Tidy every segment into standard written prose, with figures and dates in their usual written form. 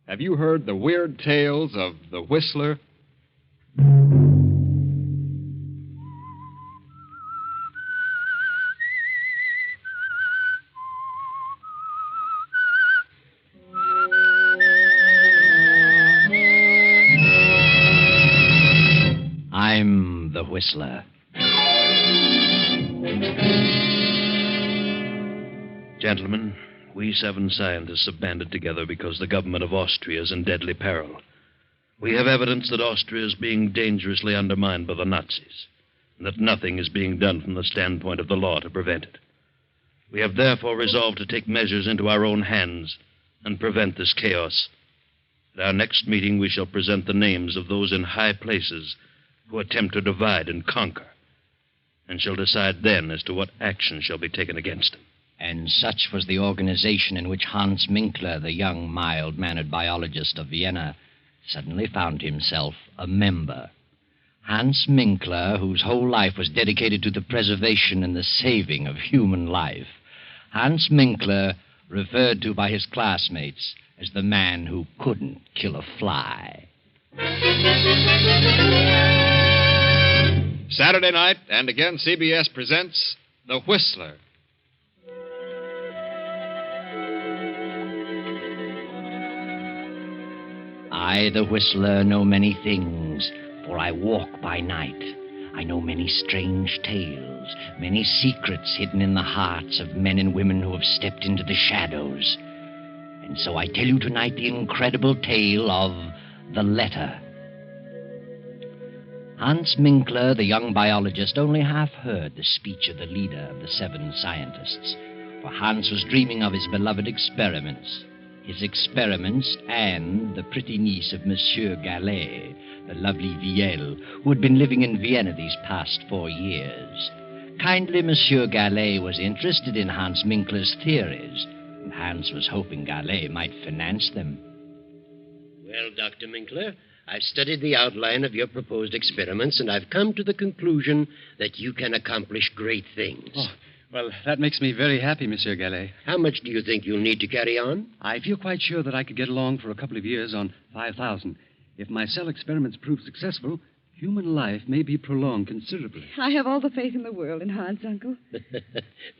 Have you heard the weird tales of the Whistler? I'm the Whistler. Gentlemen, we 7 scientists have banded together because the government of Austria is in deadly peril. We have evidence that Austria is being dangerously undermined by the Nazis, and that nothing is being done from the standpoint of the law to prevent it. We have therefore resolved to take measures into our own hands and prevent this chaos. At our next meeting, we shall present the names of those in high places who attempt to divide and conquer, and shall decide then as to what action shall be taken against them. And such was the organization in which Hans Minkler, the young, mild-mannered biologist of Vienna, suddenly found himself a member. Hans Minkler, whose whole life was dedicated to the preservation and the saving of human life. Hans Minkler, referred to by his classmates as the man who couldn't kill a fly. Saturday night, and again CBS presents The Whistler. I, the Whistler, know many things, for I walk by night. I know many strange tales, many secrets hidden in the hearts of men and women who have stepped into the shadows. And so I tell you tonight the incredible tale of the letter. Hans Minkler, the young biologist, only half heard the speech of the leader of the 7 scientists, for Hans was dreaming of his beloved experiments. His experiments and the pretty niece of Monsieur Gallet, the lovely Viel, who had been living in Vienna these past 4 years. Kindly Monsieur Gallet was interested in Hans Minkler's theories, and Hans was hoping Gallet might finance them. Well, Dr. Minkler, I've studied the outline of your proposed experiments, and I've come to the conclusion that you can accomplish great things. Oh, well, that makes me very happy, Monsieur Gallet. How much do you think you'll need to carry on? I feel quite sure that I could get along for a couple of years on 5,000. If my cell experiments prove successful, human life may be prolonged considerably. I have all the faith in the world in Hans, Uncle.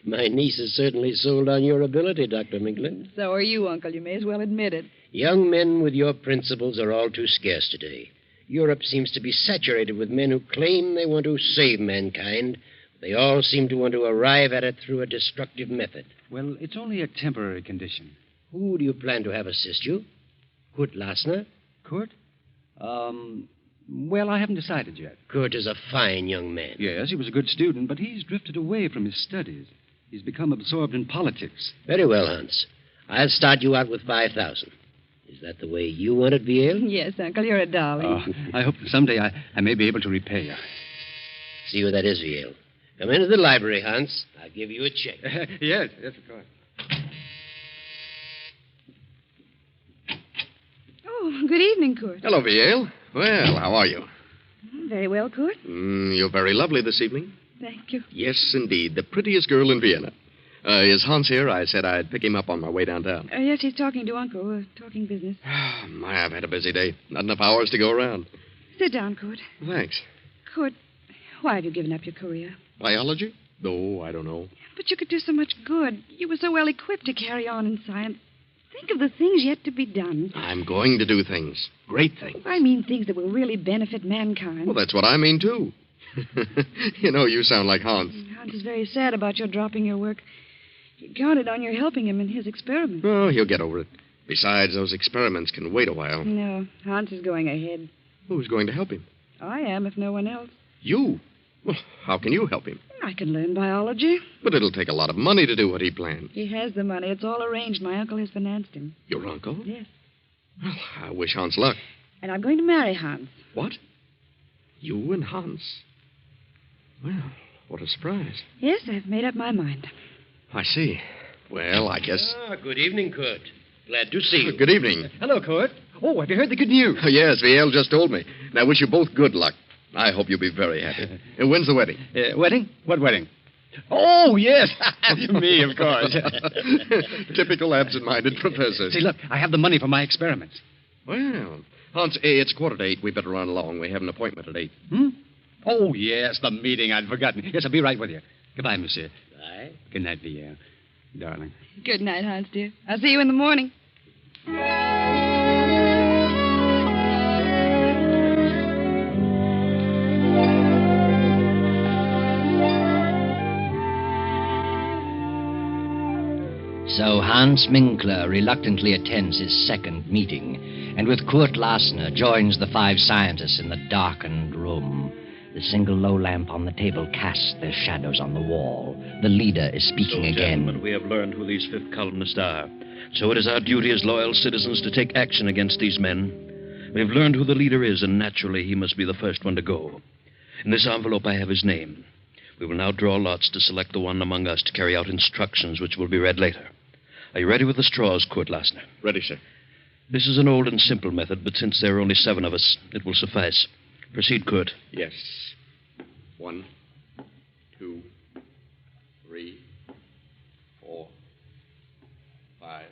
My niece is certainly sold on your ability, Dr. Minkler. So are you, Uncle. You may as well admit it. Young men with your principles are all too scarce today. Europe seems to be saturated with men who claim they want to save mankind. They all seem to want to arrive at it through a destructive method. Well, it's only a temporary condition. Who do you plan to have assist you? Kurt Lassner? Kurt? Well, I haven't decided yet. Kurt is a fine young man. Yes, he was a good student, but he's drifted away from his studies. He's become absorbed in politics. Very well, Hans. I'll start you out with 5,000. Is that the way you want it, Viel? Yes, Uncle, you're a darling. Oh, I hope that someday I may be able to repay you. See who that is, Viel. Come into the library, Hans. I'll give you a check. Yes, of course. Oh, good evening, Kurt. Hello, Viel. Well, how are you? Very well, Kurt. You're very lovely this evening. Thank you. Yes, indeed. The prettiest girl in Vienna. Is Hans here? I said I'd pick him up on my way downtown. Yes, he's talking to Uncle. Talking business. I've had a busy day. Not enough hours to go around. Sit down, Kurt. Thanks. Kurt, why have you given up your career? Biology? Oh, I don't know. But you could do so much good. You were so well equipped to carry on in science. Think of the things yet to be done. I'm going to do things. Great things. I mean things that will really benefit mankind. Well, that's what I mean, too. You know, you sound like Hans. Hans is very sad about your dropping your work. He counted on your helping him in his experiments. Oh, he'll get over it. Besides, those experiments can wait a while. No, Hans is going ahead. Who's going to help him? I am, if no one else. You? Well, how can you help him? I can learn biology. But it'll take a lot of money to do what he planned. He has the money. It's all arranged. My uncle has financed him. Your uncle? Yes. Well, I wish Hans luck. And I'm going to marry Hans. What? You and Hans? Well, what a surprise. Yes, I've made up my mind. I see. Well, I guess... Good evening, Kurt. Glad to see you. Good evening. Hello, Kurt. Oh, have you heard the good news? Yes, Viel just told me. And I wish you both good luck. I hope you'll be very happy. When's the wedding? Wedding? What wedding? Oh, yes. Me, of course. Typical absent-minded professor. See, look, I have the money for my experiments. Well, Hans, it's 7:45. We better run along. We have an appointment at 8. Oh, yes, the meeting. I'd forgotten. Yes, I'll be right with you. Goodbye, monsieur. Aye. Good night, Viel. Darling. Good night, Hans, dear. I'll see you in the morning. So Hans Minkler reluctantly attends his second meeting, and with Kurt Lassner joins the 5 scientists in the darkened room. The single low lamp on the table casts their shadows on the wall. The leader is speaking So, again. gentlemen, we have learned who these fifth columnists are. So it is our duty as loyal citizens to take action against these men. We have learned who the leader is, and naturally he must be the first one to go. In this envelope I have his name. We will now draw lots to select the one among us to carry out instructions which will be read later. Are you ready with the straws, Kurt Lassner? Ready, sir. This is an old and simple method, but since there are only 7 of us, it will suffice. Proceed, Kurt. Yes. 1, 2, 3, 4, 5,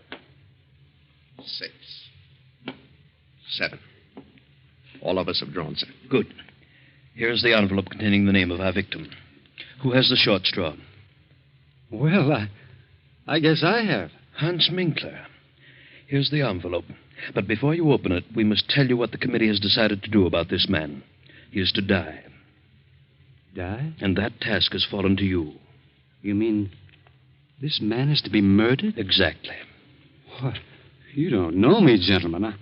6, 7. All of us have drawn, sir. Good. Here's the envelope containing the name of our victim. Who has the short straw? Well, I guess I have. Hans Minkler. Here's the envelope. But before you open it, we must tell you what the committee has decided to do about this man. He is to die. Die? And that task has fallen to you. You mean this man is to be murdered? Exactly. What? You don't know me, gentlemen.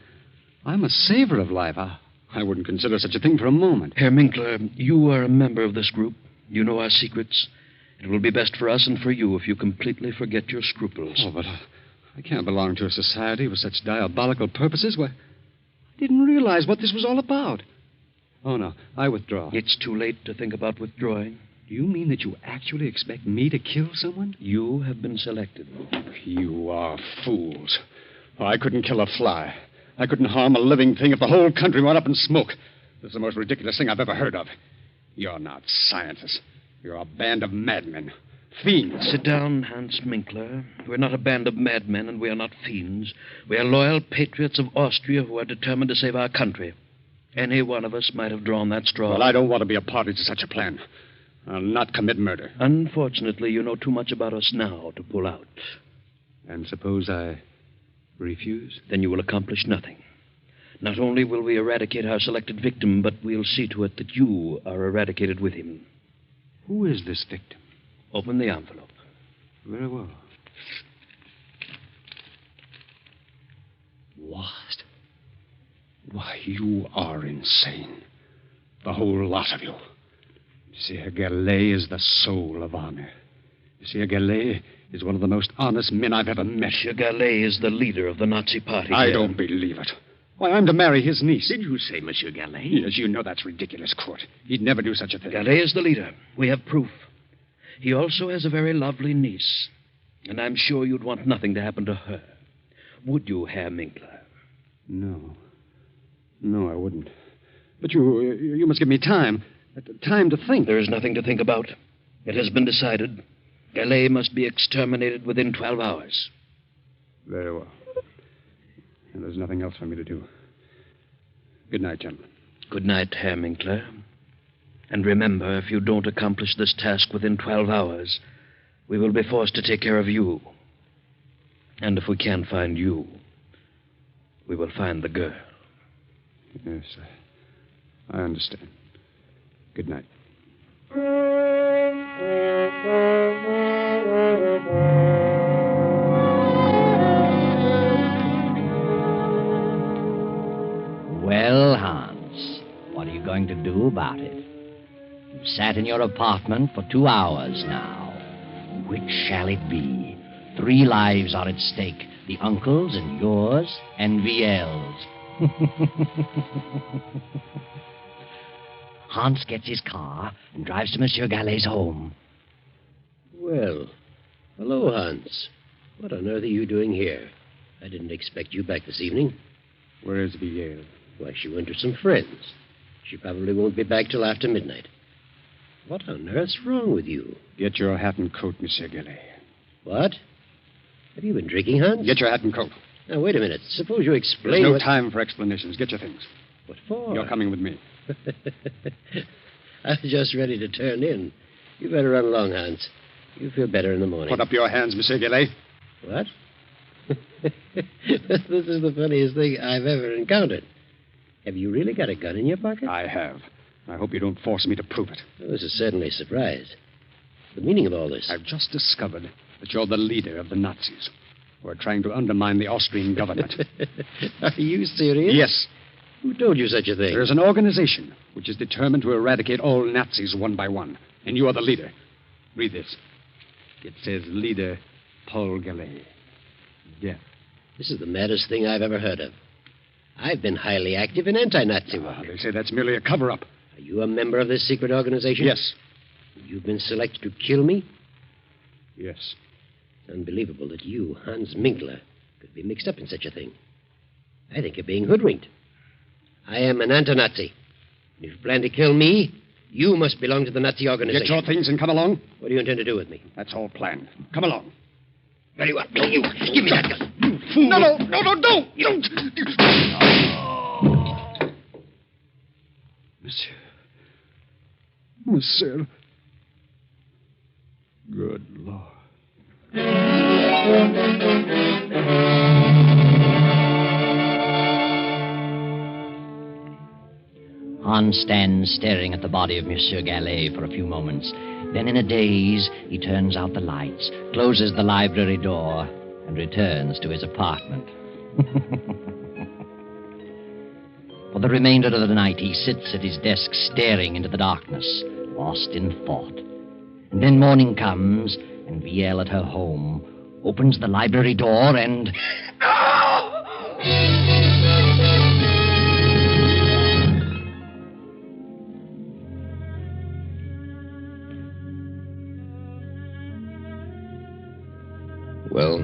I'm a saver of life. I wouldn't consider such a thing for a moment. Herr Minkler, you are a member of this group. You know our secrets. It will be best for us and for you if you completely forget your scruples. Oh, but I can't belong to a society with such diabolical purposes. Why, I didn't realize what this was all about. Oh, no, I withdraw. It's too late to think about withdrawing. Do you mean that you actually expect me to kill someone? You have been selected. You are fools. Oh, I couldn't kill a fly. I couldn't harm a living thing if the whole country went up in smoke. This is the most ridiculous thing I've ever heard of. You're not scientists. You're a band of madmen. Fiends. Sit down, Hans Minkler. We're not a band of madmen, and we are not fiends. We are loyal patriots of Austria who are determined to save our country. Any one of us might have drawn that straw. Well, I don't want to be a party to such a plan. I'll not commit murder. Unfortunately, you know too much about us now to pull out. And suppose I refuse? Then you will accomplish nothing. Not only will we eradicate our selected victim, but we'll see to it that you are eradicated with him. Who is this victim? Open the envelope. Very well. What? Why, you are insane. The whole lot of you. Monsieur Gallet is the soul of honor. Monsieur Gallet is one of the most honest men I've ever met. Monsieur Gallet is the leader of the Nazi party. I don't believe it. Why, I'm to marry his niece. Did you say Monsieur Gallet? Yes, you know that's ridiculous, Court. He'd never do such a thing. Gallet is the leader. We have proof. He also has a very lovely niece. And I'm sure you'd want nothing to happen to her. Would you, Herr Minkler? No. No, I wouldn't. But you must give me time. Time to think. There is nothing to think about. It has been decided. Gallet must be exterminated within 12 hours. Very well. And there's nothing else for me to do. Good night, gentlemen. Good night, Herr Minkler. And remember, if you don't accomplish this task within 12 hours, we will be forced to take care of you. And if we can't find you, we will find the girl. Yes, I understand. Good night. Well, Hans, what are you going to do about it? You've sat in your apartment for 2 hours now. Which shall it be? 3 lives are at stake. The uncle's and yours and Viel's. Hans gets his car and drives to Monsieur Gallet's home. Well, hello, Hans. What on earth are you doing here? I didn't expect you back this evening. Where's Viel? Why, she went to some friends. She probably won't be back till after midnight. What on earth's wrong with you? Get your hat and coat, Monsieur Gallet. What? Have you been drinking, Hans? Get your hat and coat. Now, wait a minute. Suppose you There's explain no what... time for explanations. Get your things. What for? You're coming with me. I was just ready to turn in. You better run along, Hans. You feel better in the morning. Put up your hands, Monsieur Gillet. What? This is the funniest thing I've ever encountered. Have you really got a gun in your pocket? I have. I hope you don't force me to prove it. Well, this is certainly a surprise. The meaning of all this? I've just discovered that you're the leader of the Nazis who are trying to undermine the Austrian government. Are you serious? Yes. Who told you such a thing? There is an organization which is determined to eradicate all Nazis one by one, and you are the leader. Read this. It says leader Paul Gallet. Death. This is the maddest thing I've ever heard of. I've been highly active in anti-Nazi work. They say that's merely a cover-up. Are you a member of this secret organization? Yes. You've been selected to kill me? Yes. It's unbelievable that you, Hans Minkler, could be mixed up in such a thing. I think you're being hoodwinked. I am an anti-Nazi. If you plan to kill me, you must belong to the Nazi organization. Get your things and come along. What do you intend to do with me? That's all planned. Come along. Very well. No, you. Give me that gun. You fool. No, don't. Don't. Monsieur. Good Lord. Hans stands staring at the body of Monsieur Gallet for a few moments. Then, in a daze, he turns out the lights, closes the library door, and returns to his apartment. For the remainder of the night, he sits at his desk staring into the darkness, lost in thought. And then morning comes, and Viel at her home opens the library door and... Well,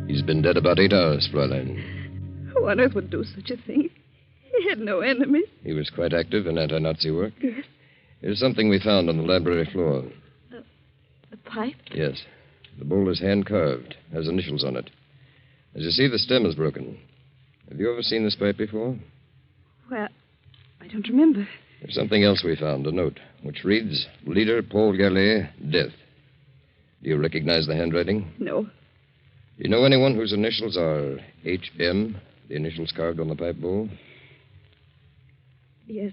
he's been dead about 8 hours, Fräulein. Who on earth would do such a thing? He had no enemies. He was quite active in anti-Nazi work. Yes. Here's something we found on the library floor. A pipe? Yes. The bowl is hand-carved, has initials on it. As you see, the stem is broken. Have you ever seen this pipe before? Well, I don't remember. There's something else we found, a note, which reads, Leader Paul Gallet, death. Do you recognize the handwriting? No. Do you know anyone whose initials are HM, the initials carved on the pipe bowl? Yes,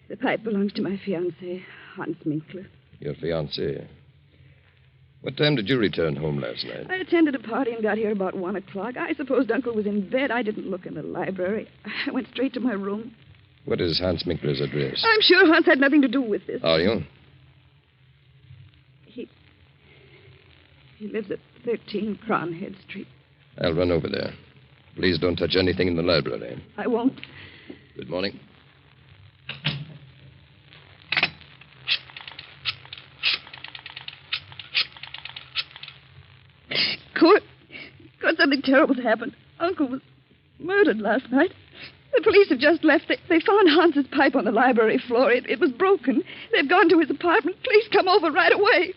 the pipe belongs to my fiancé, Hans Minkler. Your fiancé. What time did you return home last night? I attended a party and got here about 1 o'clock. I supposed Uncle was in bed. I didn't look in the library. I went straight to my room. What is Hans Minkler's address? I'm sure Hans had nothing to do with this. Are you? He lives at 13 Cronhead Street. I'll run over there. Please don't touch anything in the library. I won't. Good morning. Kurt, something terrible's happened. Uncle was murdered last night. The police have just left. They found Hans's pipe on the library floor. It was broken. They've gone to his apartment. Please come over right away.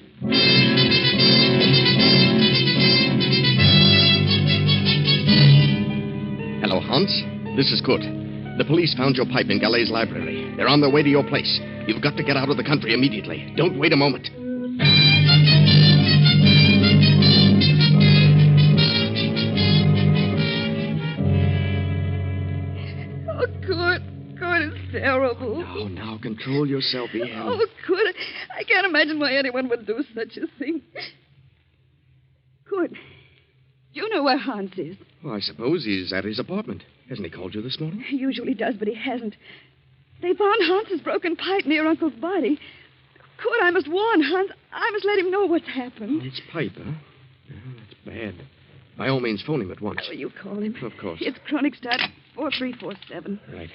Hello, Hans. This is Kurt. The police found your pipe in Gallet's library. They're on their way to your place. You've got to get out of the country immediately. Don't wait a moment. Oh, Kurt, it's terrible. Now, control yourself, Ian. Oh, Kurt, I can't imagine why anyone would do such a thing. Kurt, do you know where Hans is? Well, I suppose he's at his apartment. Hasn't he called you this morning? He usually does, but he hasn't. They found Hans's broken pipe near Uncle's body. Kurt, I must warn Hans. I must let him know what's happened. Hans' pipe, huh? Yeah, that's bad. By all means, phone him at once. Will you call him? Of course. It's Kronigstadt 4347. Right.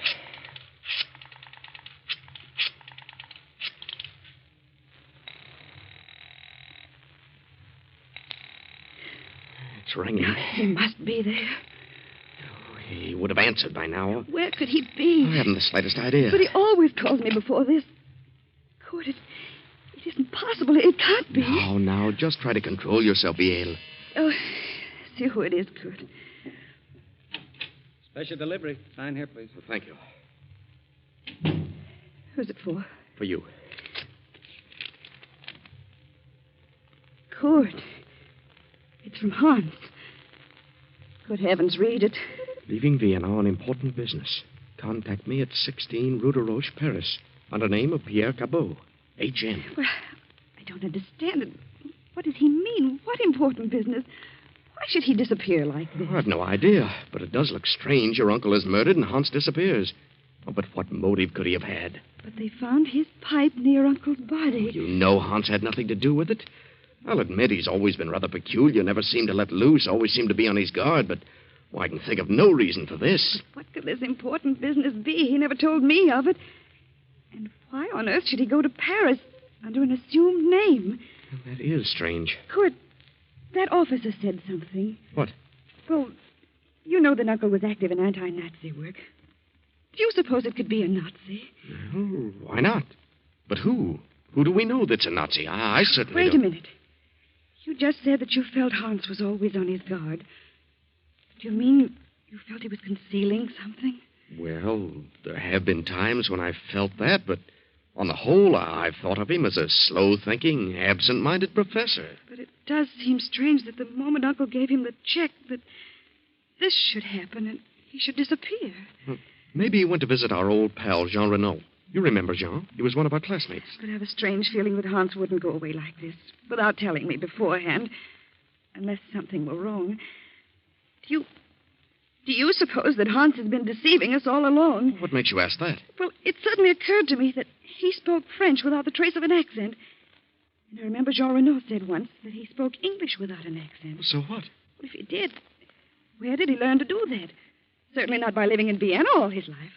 It's ringing. He must be there. He would have answered by now. Where could he be? I haven't the slightest idea. But he always calls me before this. Kurt, it isn't possible. It can't be. Now, just try to control yourself, Yale. Oh, see who it is, Kurt. Special delivery. Sign here, please. Well, thank you. Who's it for? For you. Kurt. It's from Hans. Good heavens, read it. Leaving Vienna on important business. Contact me at 16 Rue de Roche, Paris, under name of Pierre Cabot, H.M. Well, I don't understand it. What does he mean? What important business? Why should he disappear like this? I've no idea, but it does look strange. Your uncle is murdered and Hans disappears. Oh, but what motive could he have had? But they found his pipe near Uncle's body. You know Hans had nothing to do with it. I'll admit he's always been rather peculiar, never seemed to let loose, always seemed to be on his guard, but I can think of no reason for this. What could this important business be? He never told me of it. And why on earth should he go to Paris under an assumed name? That is strange. Kurt, that officer said something. What? Well, you know that Uncle was active in anti-Nazi work. Do you suppose it could be a Nazi? Oh, why not? But who? Who do we know that's a Nazi? I certainly Wait don't. a minute. You just said that you felt Hans was always on his guard. Do you mean you felt he was concealing something? Well, there have been times when I've felt that, but on the whole, I've thought of him as a slow-thinking, absent-minded professor. But it does seem strange that the moment Uncle gave him the check, that this should happen and he should disappear. Maybe he went to visit our old pal, Jean Renault. You remember Jean? He was one of our classmates. But I have a strange feeling that Hans wouldn't go away like this without telling me beforehand, unless something were wrong. Do you suppose that Hans has been deceiving us all along? What makes you ask that? Well, it suddenly occurred to me that he spoke French without the trace of an accent. And I remember Jean Renault said once that he spoke English without an accent. So what? Well, if he did, where did he learn to do that? Certainly not by living in Vienna all his life.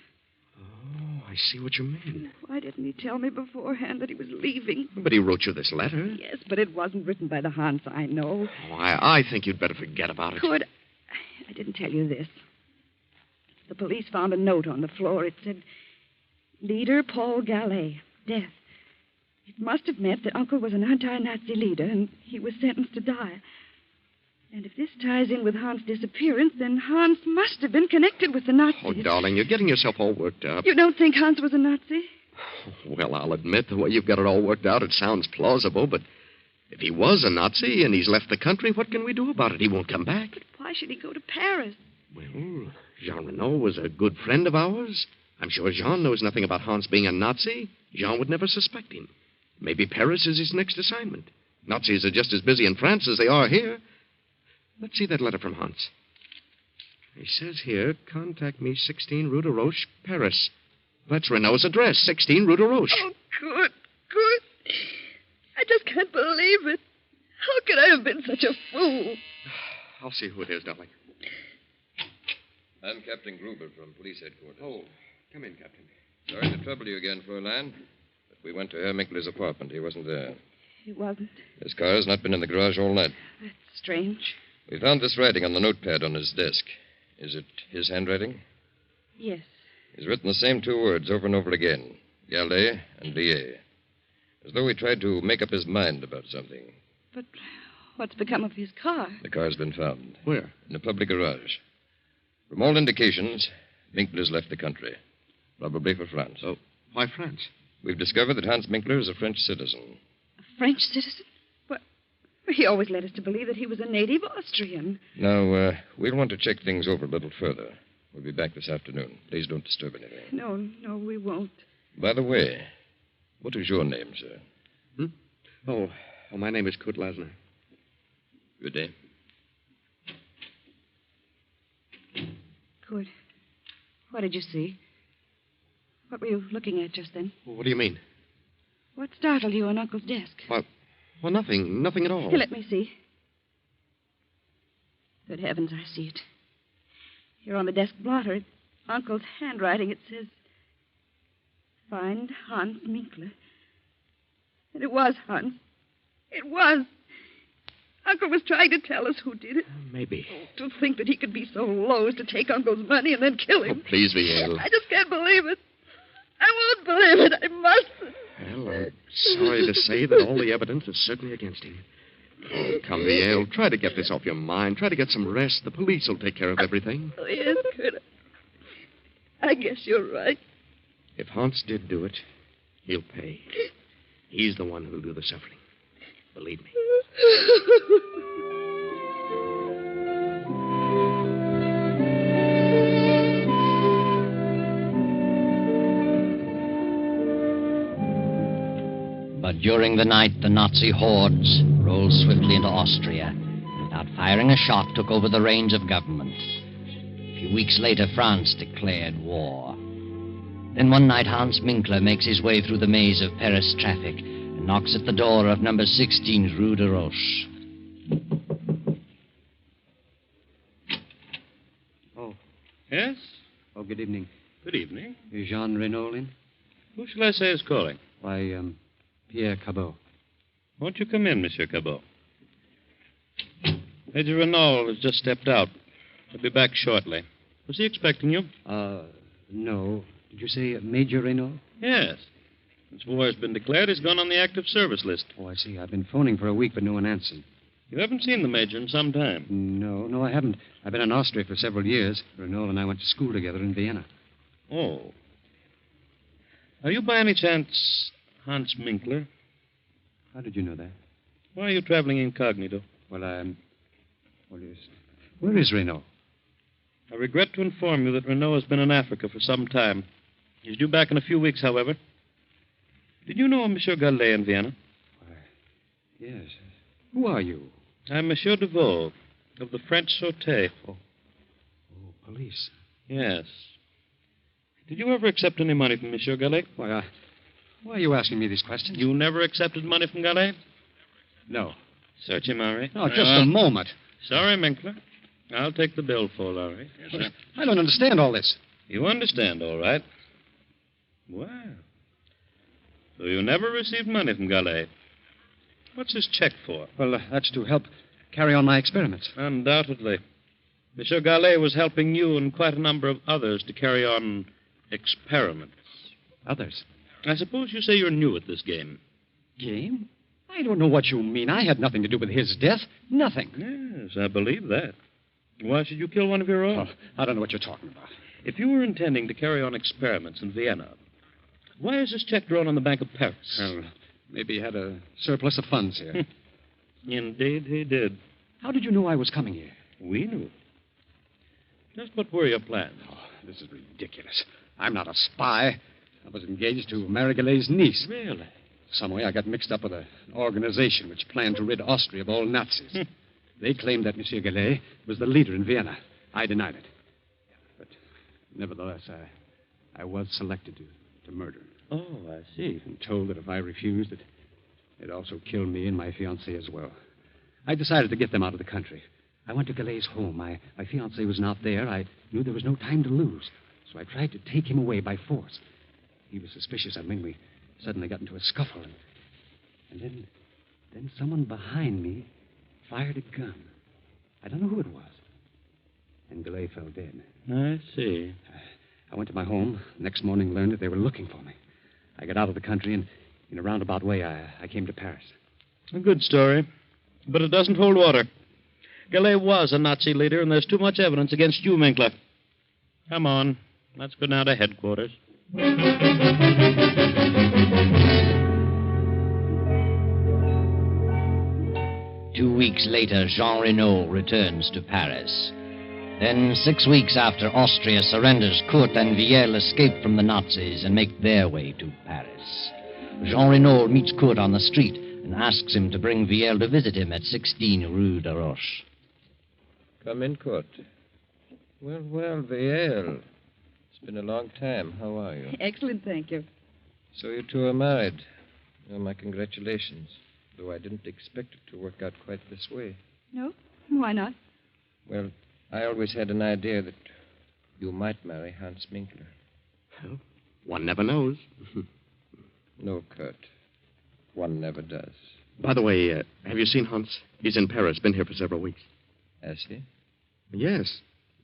Oh, I see what you mean. Why didn't he tell me beforehand that he was leaving? But he wrote you this letter. Yes, but it wasn't written by the Hans I know. Oh, I think you'd better forget about it. Good. I didn't tell you this. The police found a note on the floor. It said, Leader Paul Gallet, death. It must have meant that Uncle was an anti-Nazi leader and he was sentenced to die. And if this ties in with Hans' disappearance, then Hans must have been connected with the Nazis. Oh, darling, you're getting yourself all worked up. You don't think Hans was a Nazi? Well, I'll admit the way you've got it all worked out, it sounds plausible, but if he was a Nazi and he's left the country, what can we do about it? He won't come back. But why should he go to Paris? Well, Jean Renault was a good friend of ours. I'm sure Jean knows nothing about Hans being a Nazi. Jean would never suspect him. Maybe Paris is his next assignment. Nazis are just as busy in France as they are here. Let's see that letter from Hans. He says here, contact me 16 Rue de Roche, Paris. That's Renault's address, 16 Rue de Roche. Oh, good. I just can't believe it. How could I have been such a fool? I'll see who it is, darling. I'm Captain Gruber from police headquarters. Oh, come in, Captain. Sorry to trouble you again, Fräulein, but we went to Herr Minkler's apartment. He wasn't there. He wasn't. His car has not been in the garage all night. That's strange. We found this writing on the notepad on his desk. Is it his handwriting? Yes. He's written the same two words over and over again, Gallet and Lier, as though he tried to make up his mind about something. But what's become of his car? The car's been found. Where? In a public garage. From all indications, Minkler's left the country, probably for France. Oh, why France? We've discovered that Hans Minkler is a French citizen. A French citizen? Well, he always led us to believe that he was a native Austrian. Now, we'll want to check things over a little further. We'll be back this afternoon. Please don't disturb anything. No, we won't. By the way, what is your name, sir? Oh, my name is Kurt Lasner. Good day. Kurt, what did you see? What were you looking at just then? What do you mean? What startled you on Uncle's desk? Well, nothing at all. Here, let me see. Good heavens, I see it. Here on the desk blotter, it's Uncle's handwriting. It says, Find Hans Minkler. And it was Hans. It was. Uncle was trying to tell us who did it. Maybe. To think that he could be so low as to take Uncle's money and then kill him. Oh, please, Viel. I just can't believe it. I won't believe it. I must. Well, I'm sorry to say that all the evidence is certainly against him. Oh, come, Viel. Try to get this off your mind. Try to get some rest. The police will take care of everything. Oh, yes, Kurt. I guess you're right. If Hans did do it, he'll pay. He's the one who'll do the suffering. Believe me. But during the night, the Nazi hordes rolled swiftly into Austria. Without firing a shot, took over the reins of government. A few weeks later, France declared war. Then one night, Hans Minkler makes his way through the maze of Paris traffic and knocks at the door of number 16 Rue de Roche. Oh. Yes? Oh, good evening. Good evening. Is Jean Renault in? Who shall I say is calling? Why, Pierre Cabot. Won't you come in, Monsieur Cabot? Major Renault has just stepped out. He'll be back shortly. Was he expecting you? No. Did you say Major Renault? Yes. Since war has been declared, he's gone on the active service list. Oh, I see. I've been phoning for a week, but no one answered. You haven't seen the Major in some time. No, I haven't. I've been in Austria for several years. Renault and I went to school together in Vienna. Oh. Are you by any chance Hans Minkler? How did you know that? Why are you traveling incognito? Well, where is Renault? I regret to inform you that Renault has been in Africa for some time. He's due back in a few weeks, however. Did you know Monsieur Gallet in Vienna? Why, yes. Who are you? I'm Monsieur Deveau, of the French Sûreté. Oh, police. Yes. Did you ever accept any money from Monsieur Gallet? Why are you asking me these questions? You never accepted money from Gallet? No. Search him, Henri. No, just a moment. Sorry, Minkler. I'll take the bill for Henri. Yes, sir. I don't understand all this. You understand, all right. Well. So you never received money from Gallet. What's this check for? Well, that's to help carry on my experiments. Undoubtedly. Monsieur Gallet was helping you and quite a number of others to carry on experiments. Others? I suppose you say you're new at this game. Game? I don't know what you mean. I had nothing to do with his death. Nothing. Yes, I believe that. Why should you kill one of your own? Oh, I don't know what you're talking about. If you were intending to carry on experiments in Vienna, why is this check drawn on the Bank of Paris? Well, maybe he had a surplus of funds here. Indeed, he did. How did you know I was coming here? We knew. Just what were your plans? Oh, this is ridiculous. I'm not a spy. I was engaged to marry Galet's niece. Really? Some way I got mixed up with an organization which planned to rid Austria of all Nazis. They claimed that Monsieur Galet was the leader in Vienna. I denied it. But nevertheless, I was selected to murder him. Oh, I see. And told that if I refused, they'd also kill me and my fiancée as well. I decided to get them out of the country. I went to Galet's home. My fiancée was not there. I knew there was no time to lose. So I tried to take him away by force. He was suspicious of me. We suddenly got into a scuffle. And then someone behind me fired a gun. I don't know who it was. And Galet fell dead. I see. I went to my home. Next morning learned that they were looking for me. I got out of the country, and in a roundabout way, I came to Paris. A good story. But it doesn't hold water. Galet was a Nazi leader, and there's too much evidence against you, Minkler. Come on. Let's go down to headquarters. 2 weeks later, Jean Renault returns to Paris. Then, 6 weeks after Austria surrenders, Kurt and Viel escape from the Nazis and make their way to Paris. Jean Renault meets Kurt on the street and asks him to bring Viel to visit him at 16 Rue de Roche. Come in, Kurt. Well, Viel. It's been a long time. How are you? Excellent, thank you. So you two are married. Well, my congratulations. Though I didn't expect it to work out quite this way. No? Why not? Well, I always had an idea that you might marry Hans Minkler. Well, one never knows. No, Kurt. One never does. By the way, have you seen Hans? He's in Paris, been here for several weeks. Has he? Yes.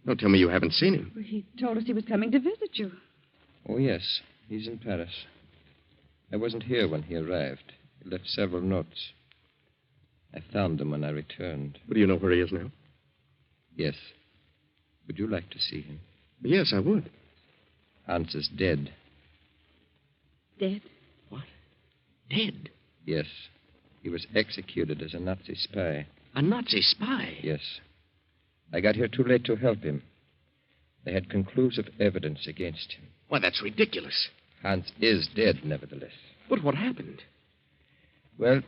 Don't tell me you haven't seen him. Well, he told us he was coming to visit you. Oh, yes. He's in Paris. I wasn't here when he arrived. He left several notes. I found them when I returned. But do you know where he is now? Yes. Would you like to see him? Yes, I would. Hans is dead. Dead? What? Dead? Yes. He was executed as a Nazi spy. A Nazi spy? Yes. I got here too late to help him. They had conclusive evidence against him. Why, that's ridiculous. Hans is dead, nevertheless. But what happened? Well,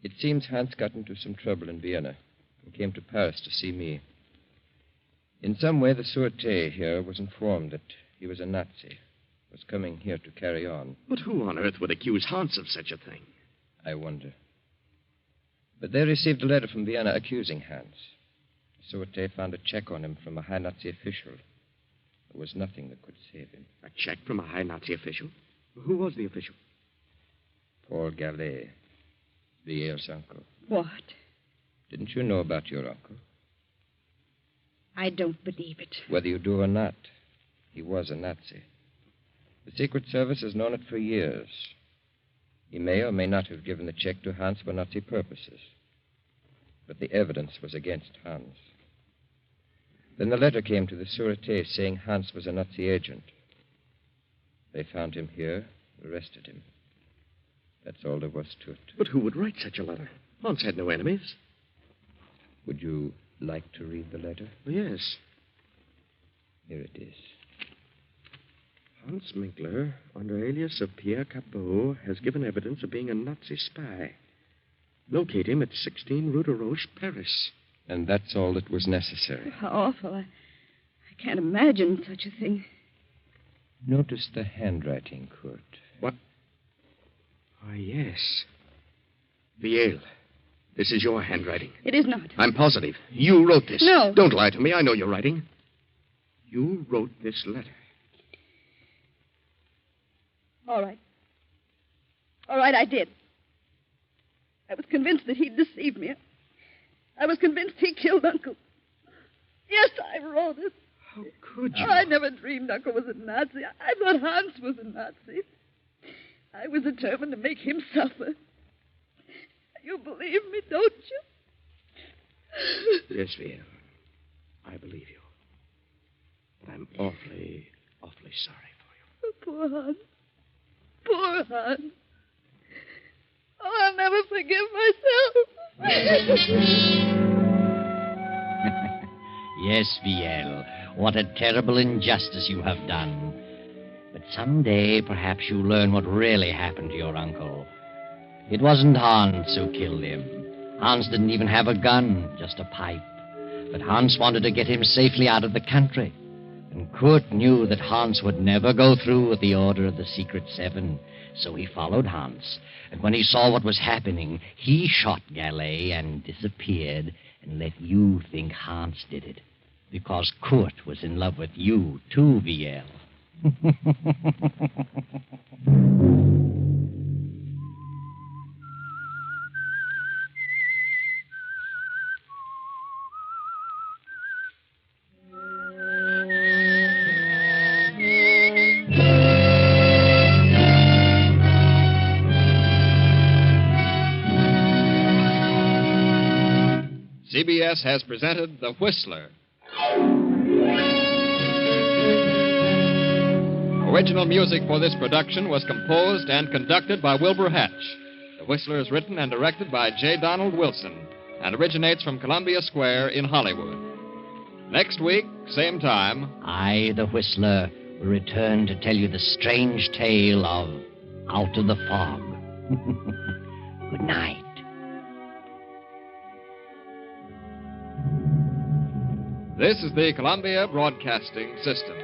it seems Hans got into some trouble in Vienna and came to Paris to see me. In some way, the Sûreté here was informed that he was a Nazi, was coming here to carry on. But who on earth would accuse Hans of such a thing? I wonder. But they received a letter from Vienna accusing Hans. The Sûreté found a check on him from a high Nazi official. There was nothing that could save him. A check from a high Nazi official? Who was the official? Paul Gallet, Viel's uncle. What? Didn't you know about your uncle? I don't believe it. Whether you do or not, he was a Nazi. The Secret Service has known it for years. He may or may not have given the check to Hans for Nazi purposes. But the evidence was against Hans. Then the letter came to the Sûreté saying Hans was a Nazi agent. They found him here, arrested him. That's all there was to it. But who would write such a letter? Hans had no enemies. Would you like to read the letter? Yes. Here it is. Hans Minkler, under alias of Pierre Capot, has given evidence of being a Nazi spy. Locate him at 16 Rue de Roche, Paris. And that's all that was necessary. How awful. I can't imagine such a thing. Notice the handwriting, Kurt. What? Why, yes. Viel, this is your handwriting. It is not. I'm positive. You wrote this. No. Don't lie to me. I know your writing. You wrote this letter. All right. All right, I did. I was convinced that he'd deceived me. I was convinced he killed Uncle. Yes, I wrote it. How could you? Oh, I never dreamed Uncle was a Nazi. I thought Hans was a Nazi. I was determined to make him suffer. You believe me, don't you? Yes, Viel. I believe you. But I'm awfully, awfully sorry for you. Poor Hans. Poor Hans. Oh, I'll never forgive myself. Yes, Viel. What a terrible injustice you have done. But someday, perhaps you'll learn what really happened to your uncle. It wasn't Hans who killed him. Hans didn't even have a gun, just a pipe. But Hans wanted to get him safely out of the country. And Kurt knew that Hans would never go through with the order of the Secret Seven. So he followed Hans. And when he saw what was happening, he shot Gallet and disappeared and let you think Hans did it. Because Kurt was in love with you, too, Viel. CBS has presented The Whistler. Original music for this production was composed and conducted by Wilbur Hatch. The Whistler is written and directed by J. Donald Wilson and originates from Columbia Square in Hollywood. Next week, same time, I, the Whistler, will return to tell you the strange tale of Out of the Fog. Good night. this is the Columbia Broadcasting System.